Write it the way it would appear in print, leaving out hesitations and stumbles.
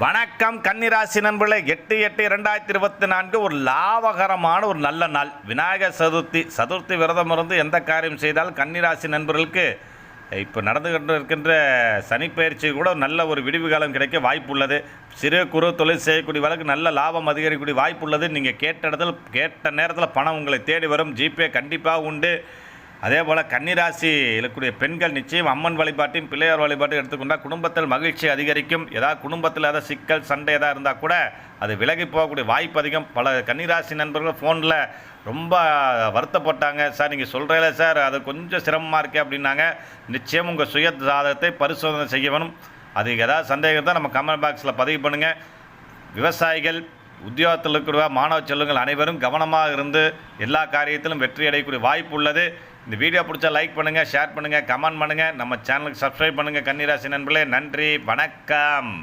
வணக்கம் கன்னிராசி நண்பர்களே. 8/8/2024 ஒரு லாபகரமான ஒரு நல்ல நாள். விநாயகர் சதுர்த்தி விரதம் இருந்து எந்த காரியம் செய்தால் கன்னிராசி நண்பர்களுக்கு இப்போ நடந்து கொண்டு இருக்கின்ற சனிப்பயிற்சி கூட நல்ல ஒரு விடிவு காலம் கிடைக்க வாய்ப்பு உள்ளது. சிறு குறு தொழில் செய்யக்கூடியவர்களுக்கு நல்ல லாபம் அதிகரிக்கக்கூடிய வாய்ப்பு உள்ளது. நீங்கள் கேட்ட நேரத்தில் பணம் உங்களை தேடி வரும். ஜிபே கண்டிப்பாக உண்டு. அதே போல் கன்னிராசி இருக்கக்கூடிய பெண்கள் நிச்சயம் அம்மன் வழிபாட்டையும் பிள்ளையார் வழிபாட்டையும் எடுத்துக்கொண்டால் குடும்பத்தில் மகிழ்ச்சி அதிகரிக்கும். ஏதாவது குடும்பத்தில் ஏதாவது சிக்கல் சண்டை ஏதாவது இருந்தால் கூட அது விலகி போகக்கூடிய வாய்ப்பு அதிகம். பல கன்னிராசி நண்பர்கள் ஃபோனில் ரொம்ப வருத்தப்பட்டாங்க. சார் நீங்கள் சொல்கிறீங்களே சார் அது கொஞ்சம் சிரமமாக இருக்கே அப்படின்னாங்க. நிச்சயம் உங்கள் சுய ஜாதகத்தை பரிசோதனை செய்ய வேணும். அதுக்கு ஏதாவது சந்தேகத்தை நம்ம கமெண்ட் பாக்ஸில் பதிவு பண்ணுங்கள். விவசாயிகள், உத்தியோகத்தில் இருக்கிற மாணவ செல்வங்கள் அனைவரும் கவனமாக இருந்து எல்லா காரியத்திலும் வெற்றி அடையக்கூடிய வாய்ப்பு உள்ளது. இந்த வீடியோ பிடிச்சா லைக் பண்ணுங்கள், ஷேர் பண்ணுங்கள், கமெண்ட் பண்ணுங்கள். நம்ம சேனலுக்கு சப்ஸ்கிரைப் பண்ணுங்கள். கன்னிராசி நண்பர்களே, நன்றி, வணக்கம்.